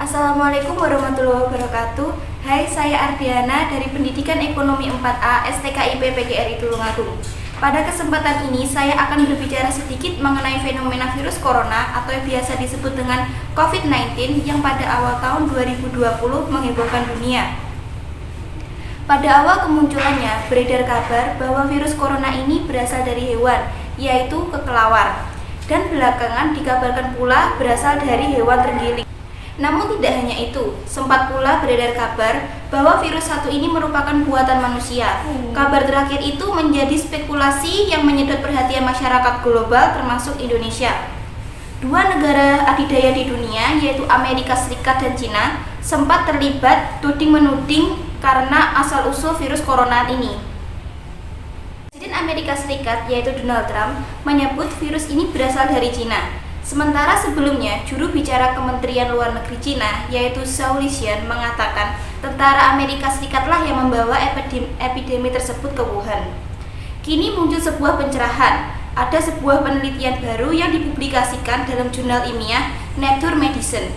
Assalamualaikum warahmatullahi wabarakatuh. Hai, saya Ardiana dari Pendidikan Ekonomi 4A STKIP PGRI Tulungagung. Pada kesempatan ini saya akan berbicara sedikit mengenai fenomena virus corona atau yang biasa disebut dengan COVID-19 yang pada awal tahun 2020 menghebohkan dunia. Pada awal kemunculannya, beredar kabar bahwa virus corona ini berasal dari hewan, yaitu kelelawar, dan belakangan dikabarkan pula berasal dari hewan terenggiling. Namun tidak hanya itu, sempat pula beredar kabar bahwa virus satu ini merupakan buatan manusia. Kabar terakhir itu menjadi spekulasi yang menyedot perhatian masyarakat global termasuk Indonesia. Dua negara adidaya di dunia, yaitu Amerika Serikat dan Cina, sempat terlibat tuding-menuding karena asal-usul virus corona ini. Presiden Amerika Serikat, yaitu Donald Trump, menyebut virus ini berasal dari Cina. Sementara sebelumnya, juru bicara Kementerian Luar Negeri Cina, yaitu Zhao Lijian, mengatakan tentara Amerika Serikatlah yang membawa epidemi tersebut ke Wuhan. Kini muncul sebuah pencerahan. Ada sebuah penelitian baru yang dipublikasikan dalam jurnal ilmiah Nature Medicine.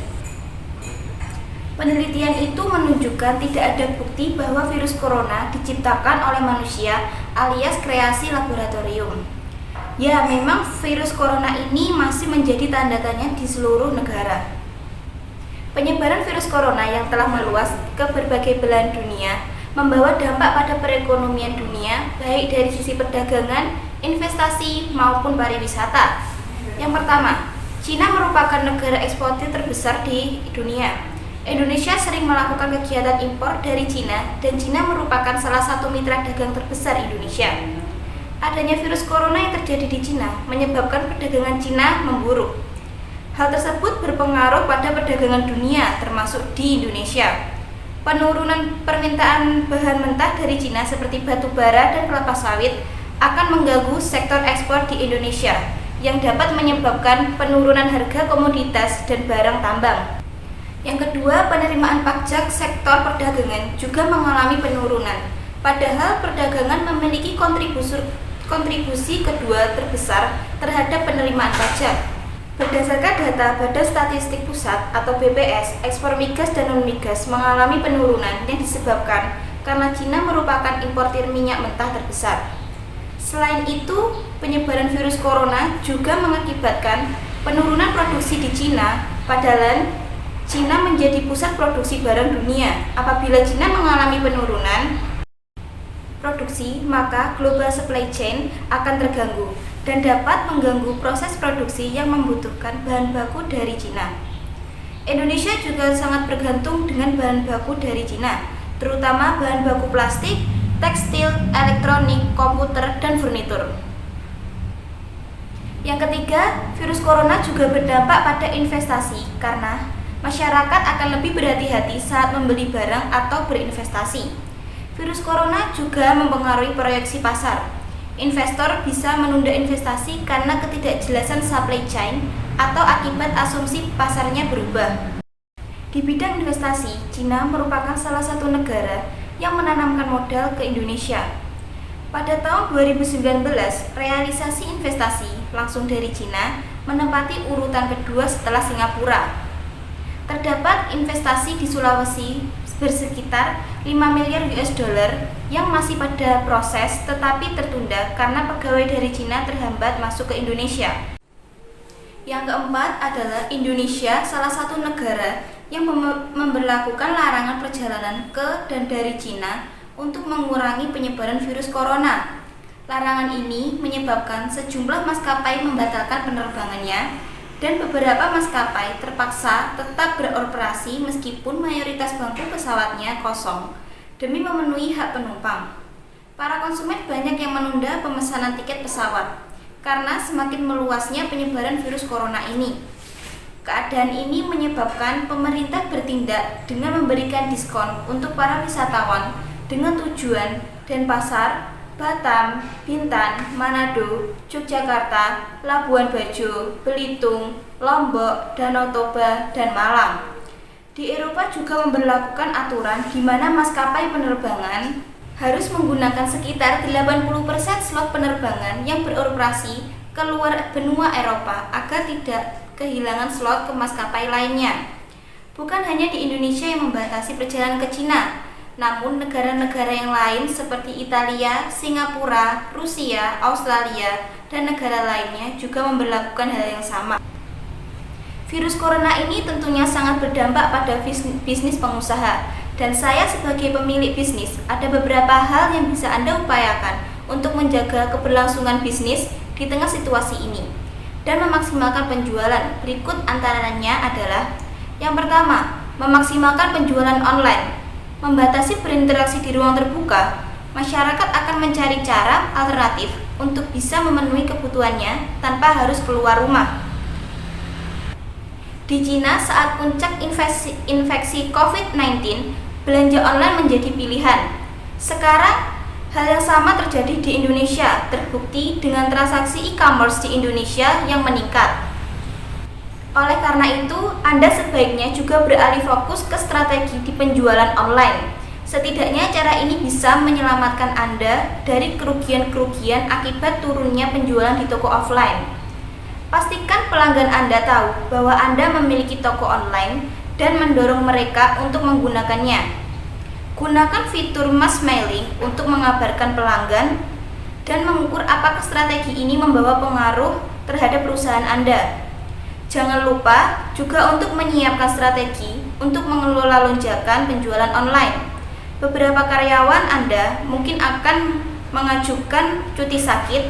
Penelitian itu menunjukkan tidak ada bukti bahwa virus corona diciptakan oleh manusia alias kreasi laboratorium. Ya, memang virus corona ini masih menjadi tanda tanya di seluruh negara. Penyebaran virus corona yang telah meluas ke berbagai belahan dunia membawa dampak pada perekonomian dunia, baik dari sisi perdagangan, investasi, maupun pariwisata. Yang pertama, Cina merupakan negara eksportir terbesar di dunia. Indonesia sering melakukan kegiatan impor dari Cina, dan Cina merupakan salah satu mitra dagang terbesar Indonesia. Adanya virus corona yang terjadi di Cina menyebabkan perdagangan Cina memburuk. Hal tersebut berpengaruh pada perdagangan dunia, termasuk di Indonesia. Penurunan permintaan bahan mentah dari Cina seperti batu bara dan kelapa sawit akan mengganggu sektor ekspor di Indonesia, yang dapat menyebabkan penurunan harga komoditas dan barang tambang. Yang kedua, penerimaan pajak sektor perdagangan juga mengalami penurunan. Padahal perdagangan memiliki kontribusi kedua terbesar terhadap penerimaan pajak. Berdasarkan data Badan Statistik Pusat atau BPS, ekspor migas dan non-migas mengalami penurunan yang disebabkan karena Cina merupakan importir minyak mentah terbesar. Selain itu, penyebaran virus corona juga mengakibatkan penurunan produksi di Cina, padahal Cina menjadi pusat produksi barang dunia. Apabila Cina mengalami penurunan produksi, maka global supply chain akan terganggu dan dapat mengganggu proses produksi yang membutuhkan bahan baku dari Cina. Indonesia juga sangat bergantung dengan bahan baku dari Cina, terutama bahan baku plastik, tekstil, elektronik, komputer, dan furnitur. Yang ketiga, virus corona juga berdampak pada investasi karena masyarakat akan lebih berhati-hati saat membeli barang atau berinvestasi. Virus corona juga mempengaruhi proyeksi pasar. Investor bisa menunda investasi karena ketidakjelasan supply chain atau akibat asumsi pasarnya berubah. Di bidang investasi, Cina merupakan salah satu negara yang menanamkan modal ke Indonesia. Pada tahun 2019, realisasi investasi langsung dari Cina menempati urutan kedua setelah Singapura. Terdapat investasi di Sulawesi bersekitar 5 miliar US dollar yang masih pada proses tetapi tertunda karena pegawai dari Cina terhambat masuk ke Indonesia. Yang keempat adalah Indonesia, salah satu negara yang memberlakukan larangan perjalanan ke dan dari Cina untuk mengurangi penyebaran virus corona. Larangan ini menyebabkan sejumlah maskapai membatalkan penerbangannya dan beberapa maskapai terpaksa tetap beroperasi meskipun mayoritas bangku pesawatnya kosong demi memenuhi hak penumpang. Para konsumen banyak yang menunda pemesanan tiket pesawat karena semakin meluasnya penyebaran virus corona ini. Keadaan ini menyebabkan pemerintah bertindak dengan memberikan diskon untuk para wisatawan dengan tujuan Denpasar, Batam, Bintan, Manado, Yogyakarta, Labuan Bajo, Belitung, Lombok, Danau Toba, dan Malang. Di Eropa juga memberlakukan aturan di mana maskapai penerbangan harus menggunakan sekitar 80% slot penerbangan yang beroperasi ke luar benua Eropa agar tidak kehilangan slot ke maskapai lainnya. Bukan hanya di Indonesia yang membatasi perjalanan ke Cina, namun negara-negara yang lain seperti Italia, Singapura, Rusia, Australia, dan negara lainnya juga memberlakukan hal yang sama. Virus corona ini tentunya sangat berdampak pada bisnis pengusaha, dan saya sebagai pemilik bisnis ada beberapa hal yang bisa Anda upayakan untuk menjaga keberlangsungan bisnis di tengah situasi ini dan memaksimalkan penjualan. Berikut antaranya adalah: yang pertama, memaksimalkan penjualan online. Membatasi berinteraksi di ruang terbuka, masyarakat akan mencari cara alternatif untuk bisa memenuhi kebutuhannya tanpa harus keluar rumah. Di Cina, saat puncak infeksi COVID-19, belanja online menjadi pilihan. Sekarang, hal yang sama terjadi di Indonesia, terbukti dengan transaksi e-commerce di Indonesia yang meningkat. Oleh karena itu, Anda sebaiknya juga beralih fokus ke strategi di penjualan online. Setidaknya cara ini bisa menyelamatkan Anda dari kerugian-kerugian akibat turunnya penjualan di toko offline. Pastikan pelanggan Anda tahu bahwa Anda memiliki toko online dan mendorong mereka untuk menggunakannya. Gunakan fitur mass mailing untuk mengabarkan pelanggan dan mengukur apakah strategi ini membawa pengaruh terhadap perusahaan Anda. Jangan lupa juga untuk menyiapkan strategi untuk mengelola lonjakan penjualan online. Beberapa karyawan Anda mungkin akan mengajukan cuti sakit,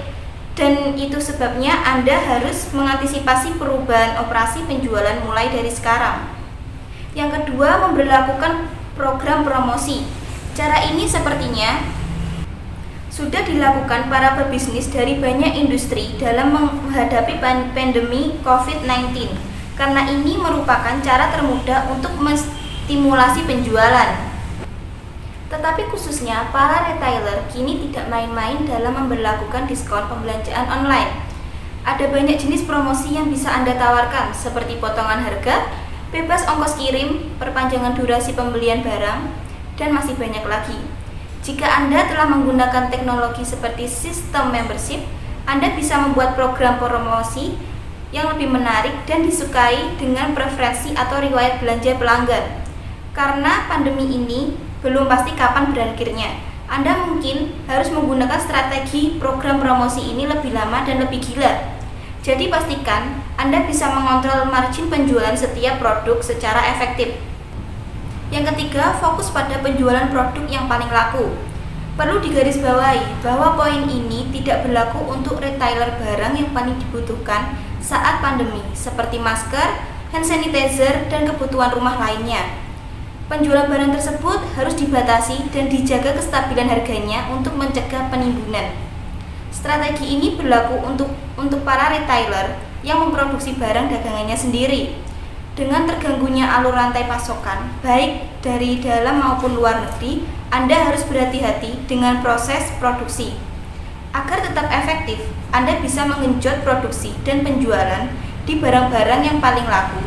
dan itu sebabnya Anda harus mengantisipasi perubahan operasi penjualan mulai dari sekarang. Yang kedua, memberlakukan program promosi. Cara ini sepertinya sudah dilakukan para pebisnis dari banyak industri dalam menghadapi pandemi COVID-19, karena ini merupakan cara termudah untuk menstimulasi penjualan. Tetapi khususnya para retailer kini tidak main-main dalam memberlakukan diskon pembelanjaan online. Ada banyak jenis promosi yang bisa Anda tawarkan, seperti potongan harga, bebas ongkos kirim, perpanjangan durasi pembelian barang, dan masih banyak lagi. Jika Anda telah menggunakan teknologi seperti sistem membership, Anda bisa membuat program promosi yang lebih menarik dan disukai dengan preferensi atau riwayat belanja pelanggan. Karena pandemi ini belum pasti kapan berakhirnya, Anda mungkin harus menggunakan strategi program promosi ini lebih lama dan lebih gila. Jadi pastikan Anda bisa mengontrol margin penjualan setiap produk secara efektif. Yang ketiga, fokus pada penjualan produk yang paling laku. Perlu digarisbawahi bahwa poin ini tidak berlaku untuk retailer barang yang paling dibutuhkan saat pandemi, seperti masker, hand sanitizer, dan kebutuhan rumah lainnya. Penjualan barang tersebut harus dibatasi dan dijaga kestabilan harganya untuk mencegah penimbunan. Strategi ini berlaku untuk para retailer yang memproduksi barang dagangannya sendiri. Dengan terganggunya alur rantai pasokan, baik dari dalam maupun luar negeri, Anda harus berhati-hati dengan proses produksi. Agar tetap efektif, Anda bisa mengenjot produksi dan penjualan di barang-barang yang paling laku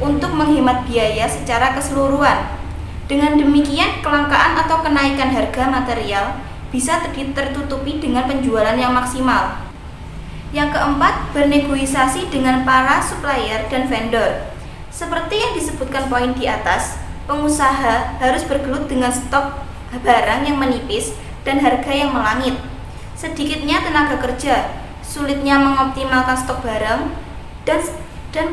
untuk menghemat biaya secara keseluruhan. Dengan demikian, kelangkaan atau kenaikan harga material bisa tertutupi dengan penjualan yang maksimal. Yang keempat, bernegosiasi dengan para supplier dan vendor. Seperti yang disebutkan poin di atas, pengusaha harus bergelut dengan stok barang yang menipis dan harga yang melangit. Sedikitnya tenaga kerja, sulitnya mengoptimalkan stok barang, dan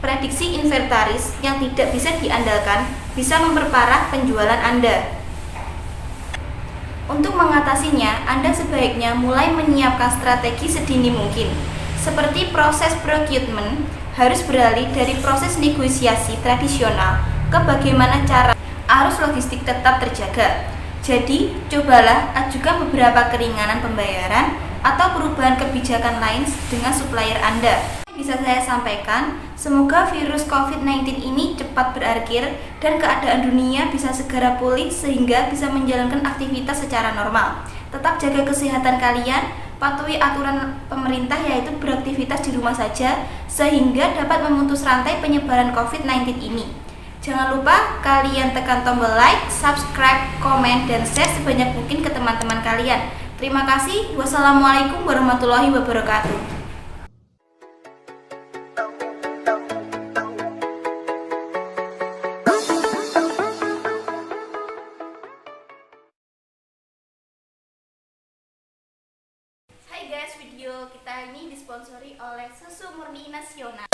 prediksi inventaris yang tidak bisa diandalkan bisa memperparah penjualan Anda. Untuk mengatasinya, Anda sebaiknya mulai menyiapkan strategi sedini mungkin. Seperti proses procurement harus beralih dari proses negosiasi tradisional ke bagaimana cara arus logistik tetap terjaga. Jadi, cobalah ajukan beberapa keringanan pembayaran atau perubahan kebijakan lain dengan supplier Anda. Bisa saya sampaikan, semoga virus COVID-19 ini cepat berakhir dan keadaan dunia bisa segera pulih sehingga bisa menjalankan aktivitas secara normal. Tetap jaga kesehatan kalian, patuhi aturan pemerintah yaitu beraktivitas di rumah saja sehingga dapat memutus rantai penyebaran COVID-19 ini. Jangan lupa kalian tekan tombol like, subscribe, komen, dan share sebanyak mungkin ke teman-teman kalian. Terima kasih. Wassalamualaikum warahmatullahi wabarakatuh. Reuni Nasional.